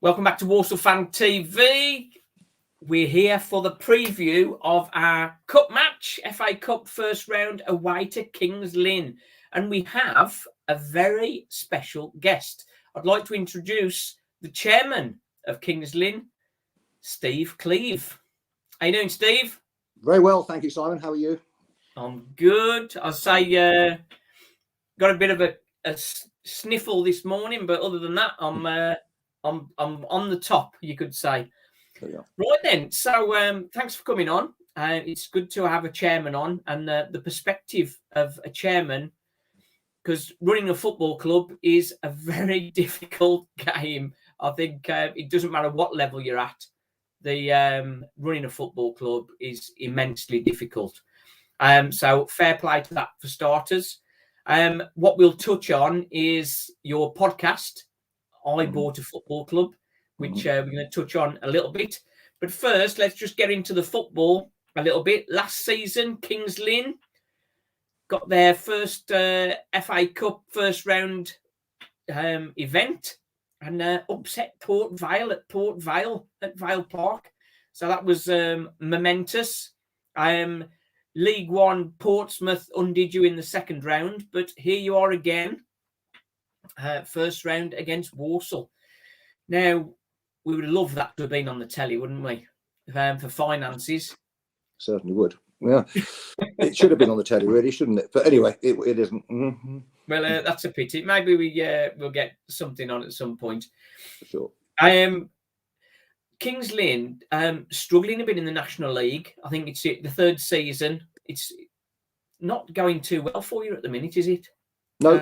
Welcome back to Walsall Fan TV. We're here for the preview of our cup match, FA Cup first round away to Kings Lynn. And we have a very special guest. I'd like to introduce the chairman of Kings Lynn, Stephen Cleeve. How you doing, Steve? Very well, thank you, Simon. How are you? I'm good. I'd say got a bit of a sniffle this morning, but other than that, I'm on the top, you could say. Right then, so thanks for coming on. It's good to have a chairman on and the perspective of a chairman, because running a football club is a very difficult game. I think it doesn't matter what level you're at. The running a football club is immensely difficult. So fair play to that for starters. What we'll touch on is your podcast, I Bought a Football Club, which we're going to touch on a little bit. But first, let's just get into the football a little bit. Last season, Kings Lynn got their first FA Cup first round event and upset Port Vale at Vale Park. So that was momentous. League One, Portsmouth undid you in the second round, but here you are again, first round against Walsall. Now, we would love that to have been on the telly, wouldn't we? For finances. Certainly would. Yeah, it should have been on the telly, really, shouldn't it? But anyway, it isn't. Mm-hmm. Well, that's a pity. Maybe we'll get something on at some point. For sure. Kings Lynn struggling a bit in the National League. I think it's the third season. It's not going too well for you at the minute, is it? No.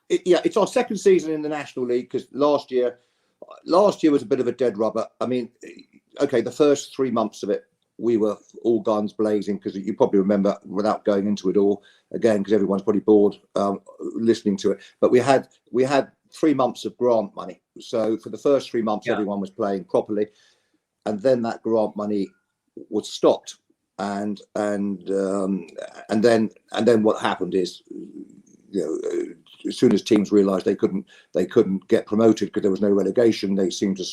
It's our second season in the National League, because last year was a bit of a dead rubber. I mean, okay, the first 3 months of it, we were all guns blazing, because you probably remember, without going into it all again, because everyone's probably bored listening to it. But we had 3 months of grant money. So for the first 3 months, everyone was playing properly, and then that grant money was stopped. And then what happened is, as soon as teams realised they couldn't get promoted because there was no relegation, they seemed to,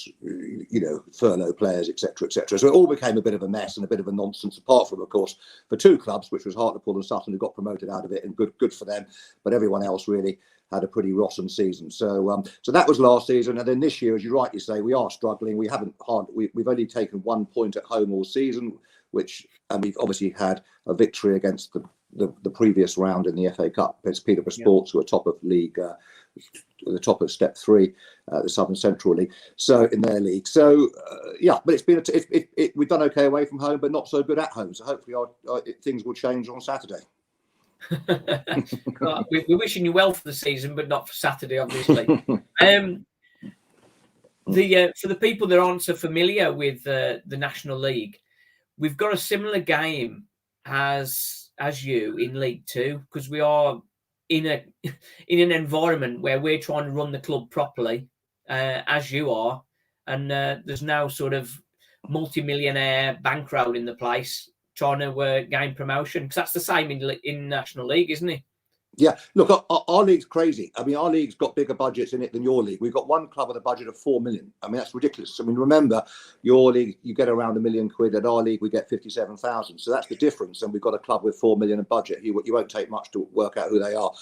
furlough players, etc., etc. So it all became a bit of a mess and a bit of a nonsense. Apart from, of course, for two clubs, which was Hartlepool and Sutton, who got promoted out of it, and good for them. But everyone else really had a pretty rotten season. So that was last season, and then this year, as you rightly say, we are struggling. We've only taken 1 point at home all season, and we've obviously had a victory against the previous round in the FA Cup against Peterborough Sports, who are top of league, the top of Step 3, the Southern Central League. So in their league, but it's been we've done okay away from home, but not so good at home. So hopefully things will change on Saturday. We're wishing you well for the season, but not for Saturday, obviously. For the people that aren't so familiar with the National League, we've got a similar game as you in League Two, because we are in an environment where we're trying to run the club properly, as you are, and there's no sort of multi-millionaire bankroll in the place trying to gain promotion, because that's the same in National League, isn't it? Yeah, look, our league's crazy. I mean, our league's got bigger budgets in it than your league. We've got one club with a budget of 4 million. I mean, that's ridiculous. I mean, remember, your league, you get around £1 million. At our league, we get 57,000. So that's the difference. And we've got a club with 4 million in budget. You won't take much to work out who they are.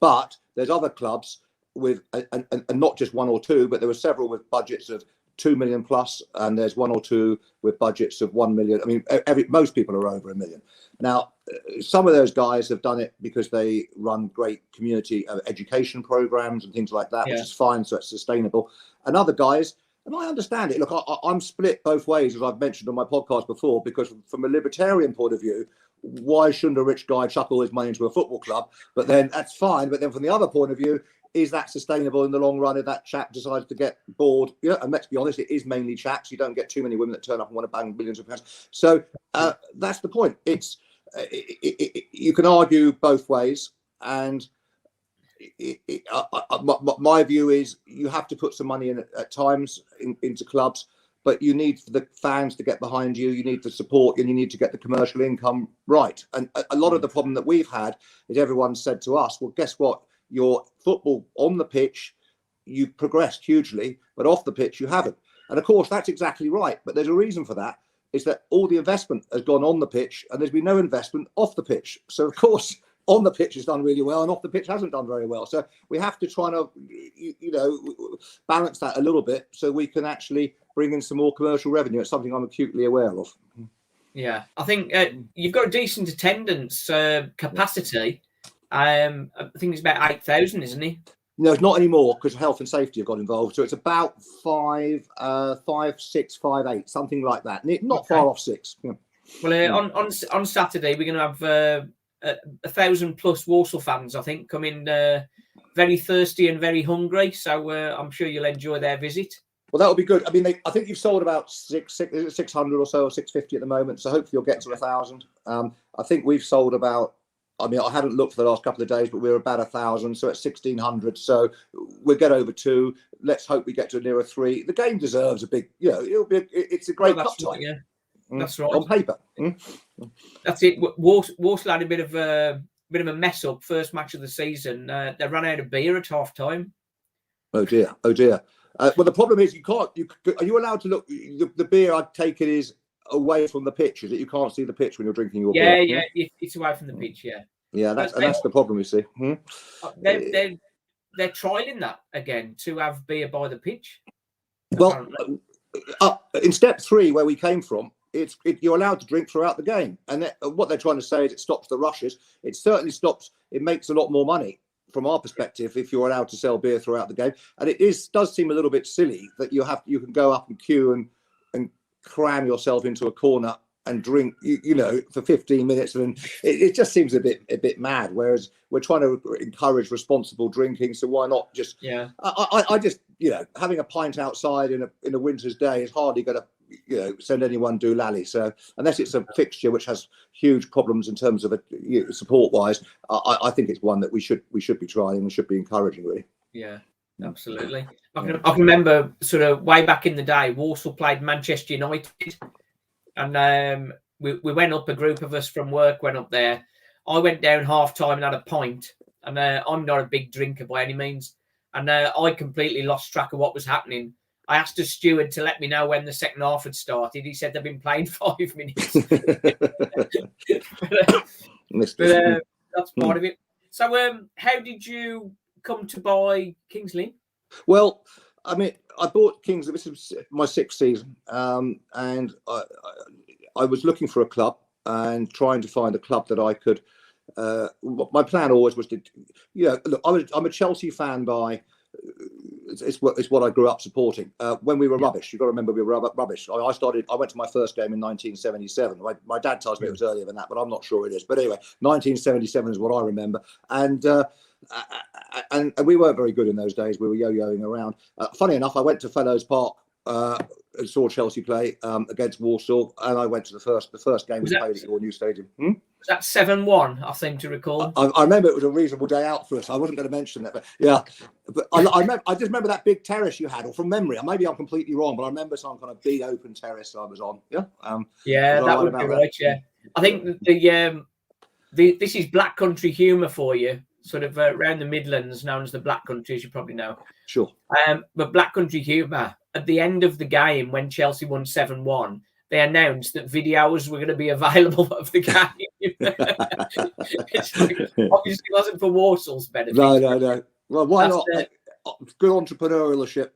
But there's other clubs with, and not just one or two, but there were several with budgets of 2 million plus, and there's one or two with budgets of 1 million. I mean, most people are over 1 million. Now, some of those guys have done it because they run great community education programs and things like that, which is fine, so it's sustainable. And other guys, and I understand it. Look, I'm split both ways, as I've mentioned on my podcast before, because from a libertarian point of view, why shouldn't a rich guy chuck all his money into a football club? But then that's fine. But then from the other point of view, is that sustainable in the long run if that chap decides to get bored? Yeah, and let's be honest, it is mainly chaps. You don't get too many women that turn up and want to bang billions of pounds. So that's the point. You can argue both ways, and my view is you have to put some money in at times into clubs, but you need the fans to get behind you. You need the support, and you need to get the commercial income right. And a lot of the problem that we've had is everyone said to us, well, guess what? Your football on the pitch you've progressed hugely, but off the pitch you haven't. And of course, that's exactly right. But there's a reason for that, is that all the investment has gone on the pitch and there's been no investment off the pitch. So of course, on the pitch has done really well and off the pitch hasn't done very well. So we have to try to, balance that a little bit so we can actually bring in some more commercial revenue. It's something I'm acutely aware of. Yeah, I think you've got a decent attendance capacity. I think it's about 8,000, isn't it? No, it's not anymore because health and safety have got involved. So it's about 5, 6, 5, 8, something like that. Not far off 6. Yeah. Well, on Saturday we're going to have 1,000+ Walsall fans, I think, come in very thirsty and very hungry. So I'm sure you'll enjoy their visit. Well, that'll be good. I mean, I think you've sold about 600 or so, or 650 at the moment. So hopefully you'll get to 1,000. I think we've sold about, I mean, I haven't looked for the last couple of days, but we're about 1,000. So it's 1,600. So we'll get over 2. Let's hope we get to nearer 3. The game deserves a big, it's a great cup tie. Yeah. That's right. On paper. That's it. Walsall had a bit of a mess up first match of the season. They ran out of beer at half time. Oh dear. Well, the problem is are you allowed to look? The beer I take it is away from the pitch. Is it? You can't see the pitch when you're drinking your beer. Yeah, it's away from the pitch. Yeah, that's the problem, you see. They're trialing that again to have beer by the pitch. Well, in step 3, where we came from, you're allowed to drink throughout the game, and what they're trying to say is it stops the rushes. It certainly stops. It makes a lot more money from our perspective if you're allowed to sell beer throughout the game. And it does seem a little bit silly that you can go up and queue and cram yourself into a corner and drink, for 15 minutes, and it just seems a bit mad. Whereas we're trying to encourage responsible drinking, so why not just? Yeah. I just having a pint outside in a winter's day is hardly going to send anyone doolally. So unless it's a fixture which has huge problems in terms of support wise, I think it's one that we should be trying and should be encouraging, really. Yeah. Absolutely. I can remember sort of way back in the day, Walsall played Manchester United, and we went up, a group of us from work went up there. I went down half time and had a pint, and I'm not a big drinker by any means, and I completely lost track of what was happening. I asked the steward to let me know when the second half had started. He said they've been playing 5 minutes. but that's part of it. So how did you come to buy Kings Lynn? Well, I mean, I bought Kings. This is my 6th season, and I was looking for a club and trying to find a club that I could. My plan always was to, look, I'm a Chelsea fan by. It's what I grew up supporting. When we were rubbish, you've got to remember we were rubbish. I went to my first game in 1977. My dad tells me it was earlier than that, but I'm not sure it is. But anyway, 1977 is what I remember. And we weren't very good in those days. We were yo-yoing around. Funny enough, I went to Fellows Park and saw Chelsea play against Walsall, and I went to the first game we played at your new stadium. Was that 7-1? I seem to recall. I remember it was a reasonable day out for us. I wasn't going to mention that, but yeah. But I just remember that big terrace you had, or from memory. Maybe I'm completely wrong, but I remember some kind of big open terrace I was on. Yeah. That would be right. Yeah. I think this is Black Country humour for you. Sort of around the Midlands, known as the Black Country, as you probably know. Sure. But Black Country humour, at the end of the game, when Chelsea won 7-1, they announced that videos were going to be available of the game. Obviously, it wasn't for Walsall's benefit. No. Well, why not? Good entrepreneurship,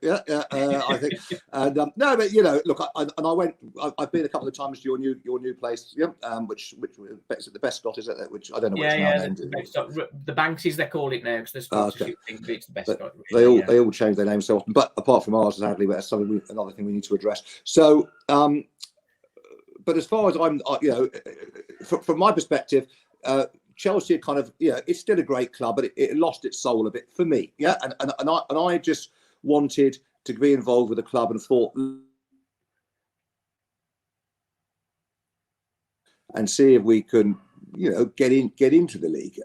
I think. And no, but look, I've been a couple of times to your new place, which is the Best Scott, is it? Which I don't know. The Banksies, they call it now, because the sponsorship thing, but it's the Best Scott. They all change their names so often, but apart from ours, sadly, that's another thing we need to address. So, but as far as I'm, from my perspective, Chelsea kind of, it's still a great club, but it lost its soul a bit for me. Yeah. And I just wanted to be involved with the club and thought and see if we can, get into the league,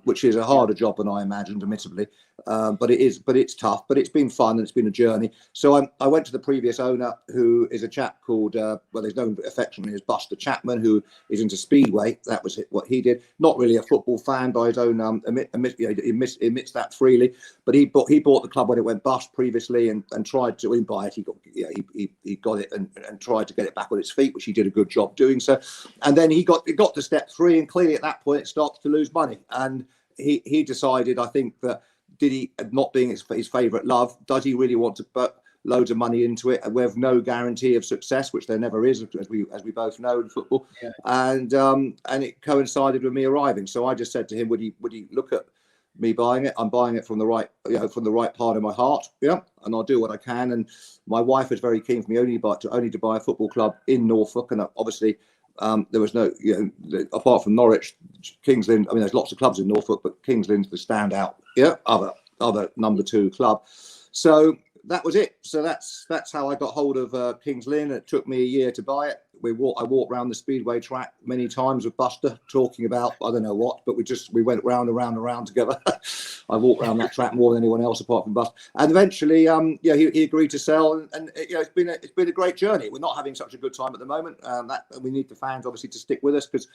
which is a harder job than I imagined, admittedly. but it's tough. But it's been fun and it's been a journey. So I went to the previous owner, who is a chap called he's known affectionately as Buster Chapman, who is into speedway. That was what he did. Not really a football fan by his own admits that freely. But he bought the club when it went bust previously, and tried to buy it. He got it and tried to get it back on its feet, which he did a good job doing so. And then it got to step 3, and clearly at that point it started to lose money. And he decided, I think, that not being his favourite love, does he really want to put loads of money into it with no guarantee of success, which there never is, as we both know in football. Yeah. And it coincided with me arriving. So I just said to him, would he look at me buying it? I'm buying it from the right part of my heart, and I'll do what I can. And my wife was very keen for me only to buy a football club in Norfolk, and obviously there was no, apart from Norwich, Kings Lynn. I mean, there's lots of clubs in Norfolk, but Kings Lynn's the standout, other number 2 club. So that was it. So that's how I got hold of Kings Lynn. It took me a year to buy it. I walked around the Speedway track many times with Buster, talking about I don't know what, but we went round and round and round together. I walked around that track more than anyone else apart from Buster. And eventually, he agreed to sell, and it's been a great journey. We're not having such a good time at the moment. That we need the fans obviously to stick with us, because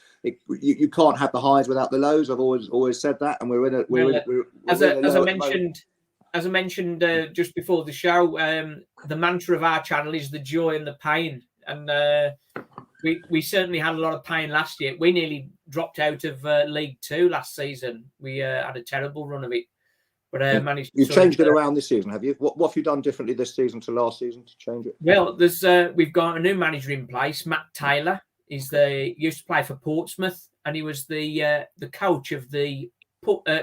you can't have the highs without the lows. I've always said that, and as I mentioned just before the show, the mantra of our channel is the joy and the pain. And we certainly had a lot of pain last year. We nearly dropped out of League 2 last season. We had a terrible run of it, but managed. You've changed it around this season, have you? What have you done differently this season to last season to change it? Well, we've got a new manager in place, Matt Taylor. He used to play for Portsmouth, and he was the coach of the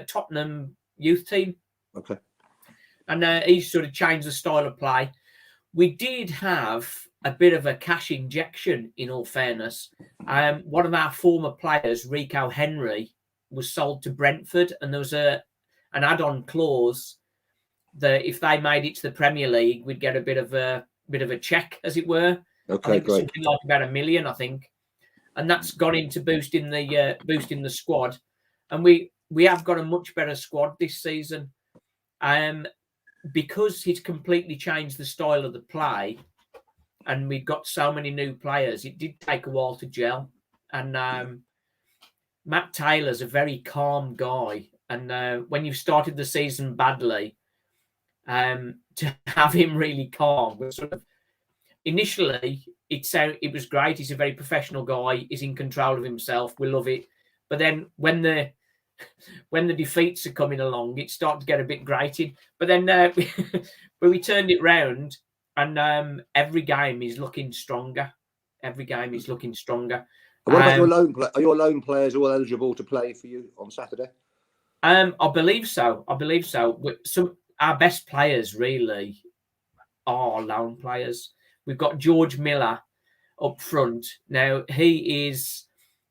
Tottenham youth team. Okay. And he sort of changed the style of play. We did have a bit of a cash injection, in all fairness. One of our former players, Rico Henry, was sold to Brentford, and there was an add-on clause that if they made it to the Premier League, we'd get a bit of a check, as it were. Okay, great. Something like about $1 million, I think, and that's gone into boosting the squad. And we have got a much better squad this season, because he's completely changed the style of the play. And we've got so many new players. It did take a while to gel. And Matt Taylor's a very calm guy. And when you've started the season badly, to have him really calm was sort of initially it was great. He's a very professional guy. He's in control of himself. We love it. But then when the defeats are coming along, it started to get a bit grating. But then when we turned it round. And every game is looking stronger. Every game is looking stronger. What about your loan? Are your loan players all eligible to play for you on Saturday? I believe so. Our best players really are loan players. We've got George Miller up front. Now, he is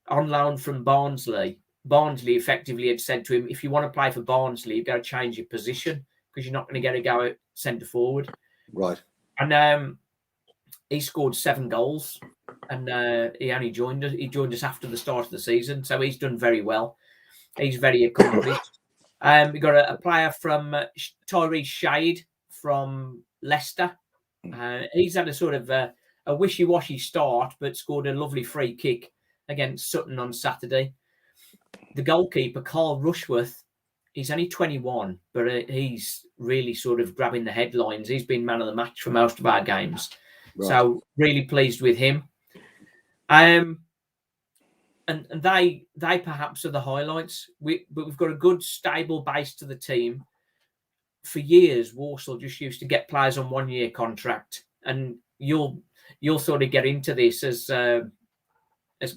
on loan from Barnsley. Barnsley effectively had said to him, if you want to play for Barnsley, you've got to change your position, because you're not going to get a go at centre forward. Right. And he scored 7 goals, and he only joined us. He joined us after the start of the season, so he's done very well. He's very accomplished. We got a player from Tyrese Shade from Leicester. He's had a sort of a wishy-washy start, but scored a lovely free kick against Sutton on Saturday. The goalkeeper, Carl Rushworth, he's only 21, but he's really sort of grabbing the headlines. He's been man of the match for most of our games. Right. So really pleased with him. And they perhaps are the highlights. But we've got a good, stable base to the team. For years, Walsall just used to get players on 1-year contract. And you'll sort of get into this as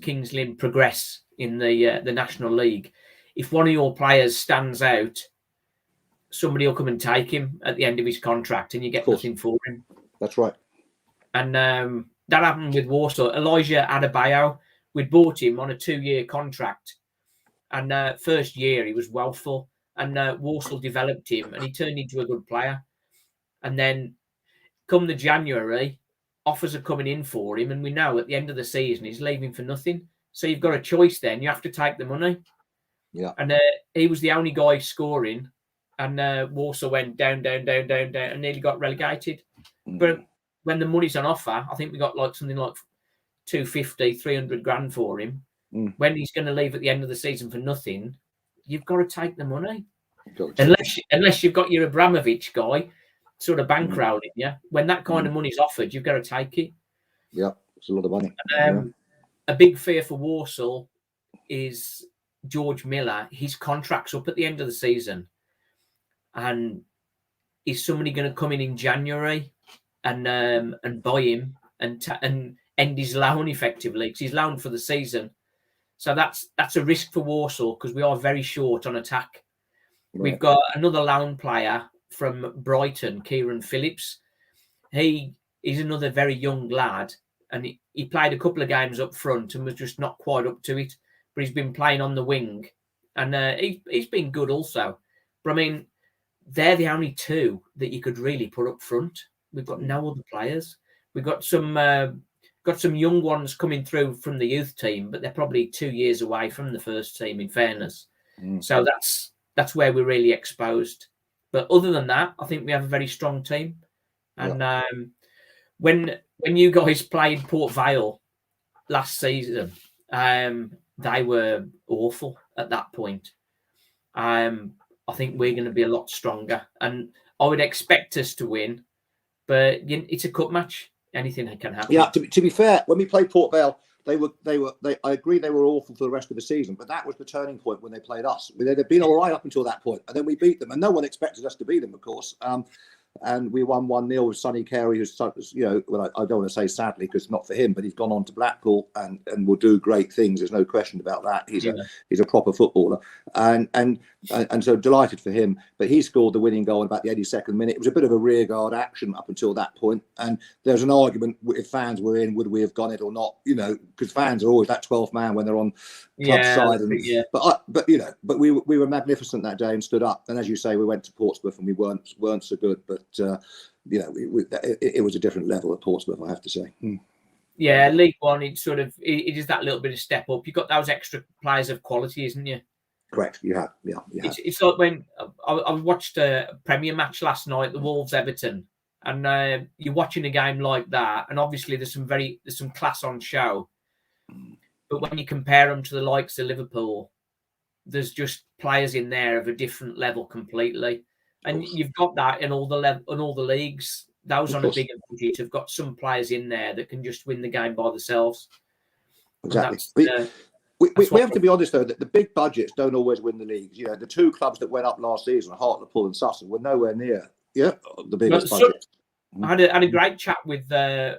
Kings Lynn progress in the National League. If one of your players stands out, somebody will come and take him at the end of his contract, and you get nothing for him. That's right. And that happened with Walsall. Elijah Adebayo, we'd bought him on a 2-year contract. And first year, he was woeful. And Walsall developed him, and he turned into a good player. And then come the January, offers are coming in for him, and we know at the end of the season, he's leaving for nothing. So you've got a choice then. You have to take the money. Yeah. And he was the only guy scoring and Walsall went down, and nearly got relegated. But when the money's on offer, I think we got like something like 250, 300 grand for him. When he's going to leave at the end of the season for nothing, you've got to take the money. Unless you've got your Abramovich guy sort of bankrolling you. When that kind of money's offered, you've got to take it. Yeah, it's a lot of money. A big fear for Walsall is George Miller. His contract's up at the end of the season. And is somebody going to come in January and buy him and end his loan effectively? Because he's loaned for the season. So that's a risk for Walsall because we are very short on attack. Right. We've got another loan player from Brighton, Kieran Phillips. He is another very young lad, and he played a couple of games up front and was just not quite up to it. But he's been playing on the wing, and he's been good also. But I mean, they're the only two that you could really put up front. We've got no other players. We've got some young ones coming through from the youth team, but they're probably 2 years away from the first team, in fairness. So that's where we're really exposed. But other than that, I think we have a very strong team. And when you guys played Port Vale last season, they were awful at that point. I think we're going to be a lot stronger, and I would expect us to win. But it's a cup match. Anything can happen. Yeah. To be fair, when we played Port Vale, I agree they were awful for the rest of the season, but that was the turning point when they played us. They'd been all right up until that point, and then we beat them, and no one expected us to beat them, of course. And we won 1-0 with Sonny Carey, who's, well, I don't want to say sadly because it's not for him, but he's gone on to Blackpool and will do great things. There's no question about that. He's a proper footballer, and so delighted for him. But he scored the winning goal in about the 82nd minute. It was a bit of a rearguard action up until that point, and there's an argument if fans were in, would we have gone it or not? Because fans are always that 12th man when they're on club side. But we were magnificent that day and stood up. And as you say, we went to Portsmouth and we weren't so good, but. It was a different level at Portsmouth, I have to say. Yeah, League One, it is that little bit of step up. You've got those extra players of quality, isn't you? Correct. You have. Yeah. It's like when I watched a Premier match last night, the Wolves Everton, and you're watching a game like that, and obviously there's some class on show, but when you compare them to the likes of Liverpool, there's just players in there of a different level completely. And you've got that in all the leagues. Those on a bigger budget have got some players in there that can just win the game by themselves. Exactly. We have to be honest, though, that the big budgets don't always win the leagues. The two clubs that went up last season, Hartlepool and Sutton, were nowhere near the biggest budget. I had a great chat with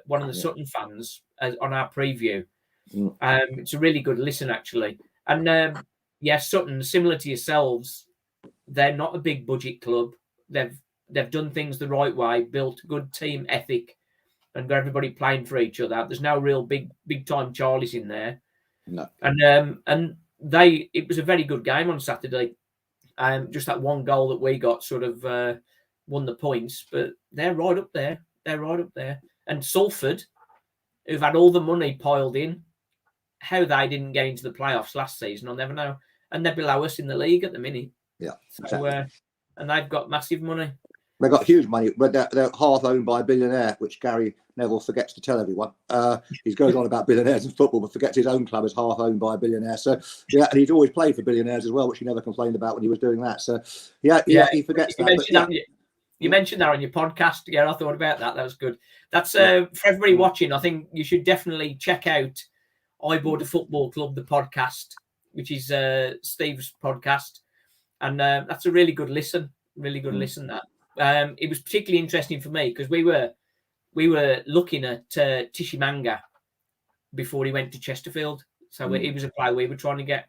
one of the Sutton fans on our preview. It's a really good listen, actually. And Sutton, similar to yourselves, they're not a big budget club. They've done things the right way, built good team ethic, and got everybody playing for each other. There's no real big time Charlies in there. No. And it was a very good game on Saturday. Just that one goal that we got sort of won the points, but they're right up there. And Salford, who've had all the money piled in, how they didn't get into the playoffs last season, I'll never know. And they're below us in the league at the minute. Yeah, exactly. And they've got massive money. They've got huge money, but they're half owned by a billionaire, which Gary Neville forgets to tell everyone. He goes on about billionaires in football, but forgets his own club is half owned by a billionaire. So, and he's always played for billionaires as well, which he never complained about when he was doing that. So, he forgets that. You mentioned that on your podcast. Yeah, I thought about that. That was good. That's for everybody watching. I think you should definitely check out I Bought a Football Club, the podcast, which is Steve's podcast. And that's a really good listen. That it was particularly interesting for me because we were looking at Tishimanga before he went to Chesterfield. So he was a player we were trying to get.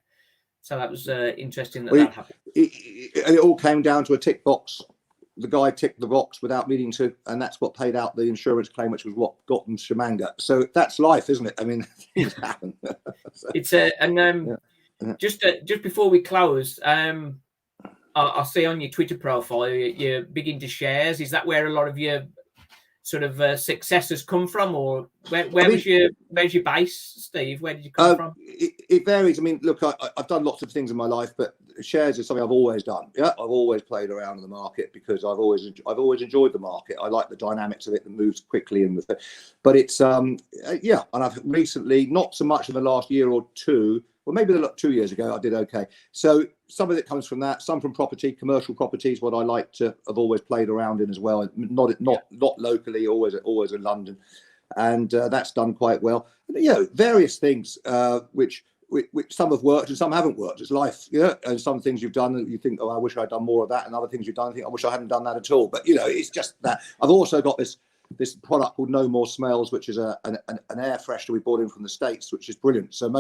So that was interesting that happened. It all came down to a tick box. The guy ticked the box without needing to, and that's what paid out the insurance claim, which was what got them Shimanga. So that's life, isn't it? I mean, things happen. Just before we close, I see on your Twitter profile you're big into shares. Is that where a lot of your sort of successes come from, or where's your base, Steve? Where did you come from? It varies. I mean, look, I've done lots of things in my life, but shares is something I've always done. Yeah, I've always played around in the market because I've always enjoyed the market. I like the dynamics of it that moves quickly but it's and I've recently, not so much in the last year or two, well, maybe 2 years ago I did okay. So some of it comes from that, some from property, commercial properties, what I like to have always played around in as well. Not locally, always in London, and that's done quite well. Various things which some have worked and some haven't worked. It's life, and some things you've done and you think, oh, I wish I'd done more of that, and other things you've done, I think, I wish I hadn't done that at all. But it's just that. I've also got this product called No More Smells, which is an air freshener we bought in from the States, which is brilliant. So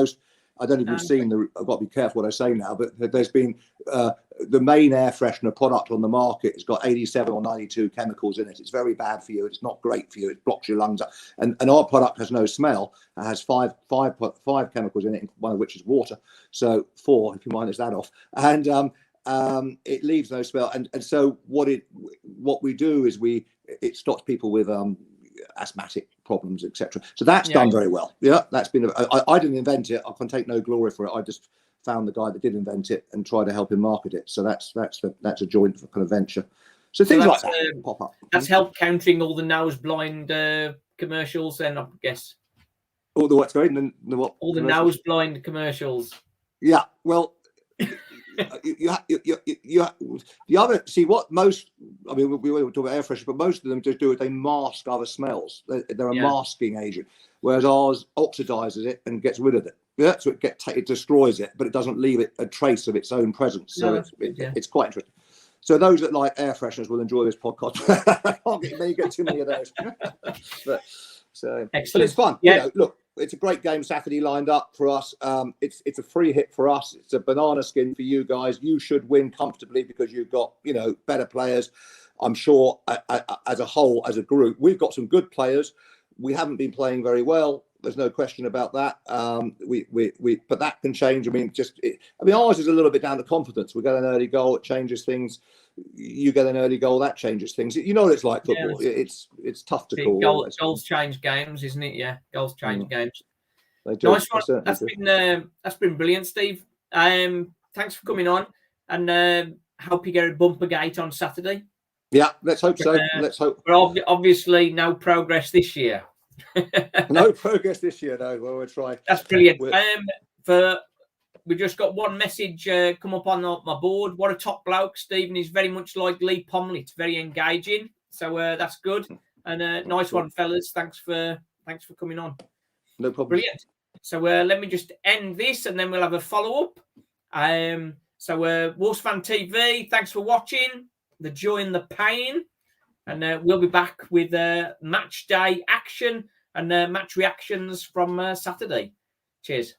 I don't know if you've seen I've got to be careful what I say now, but there's been the main air freshener product on the market has got 87 or 92 chemicals in it. It's very bad for you. It's not great for you. It blocks your lungs up. And our product has no smell. It has five chemicals in it, one of which is water. So 4, if you minus that off. And it leaves no smell. And so what we do is it stops people with asthmatic problems, etc. So that's done very well. Yeah, that's been. I didn't invent it. I can take no glory for it. I just found the guy that did invent it and try to help him market it. So that's a joint kind of venture. So things like that pop up. That's helped countering all the nose blind commercials. Then I guess. All the what's going? The what? All the nose blind commercials. Yeah. Well. You the other see what most, I mean, we were talking about air fresheners, but most of them just do it, they mask other smells. They're a masking agent, whereas ours oxidizes it and gets rid of it. Yeah, so it destroys it, but it doesn't leave it a trace of its own presence. So it's quite interesting. So those that like air fresheners will enjoy this podcast. I can't get too many of those. but it's fun. Yeah. Look, it's a great game Saturday lined up for us. It's a free hit for us. It's a banana skin for you guys. You should win comfortably because you've got better players. I'm sure as a whole, as a group, we've got some good players. We haven't been playing very well. There's no question about that. But that can change. I mean, ours is a little bit down to confidence. We get an early goal, it changes things. You get an early goal, that changes things. You know what it's like football. Yeah. It's tough to call. Goals change games, isn't it? Yeah, goals change games. They do. Nice one. That's been brilliant, Steve. Thanks for coming on, and hope you get a bumper gate on Saturday. Yeah, let's hope so. Let's hope. But obviously, no progress this year. No progress this year, no. Well, we'll try. That's brilliant. We just got one message come up on my board. What a top bloke. Stephen is very much like Lee Pomlett, very engaging. So that's good. And nice one, fellas. Thanks for coming on. No problem. Brilliant. So let me just end this and then we'll have a follow-up. Wolves Fan TV, thanks for watching. The joy and the pain. And we'll be back with match day action and match reactions from Saturday. Cheers.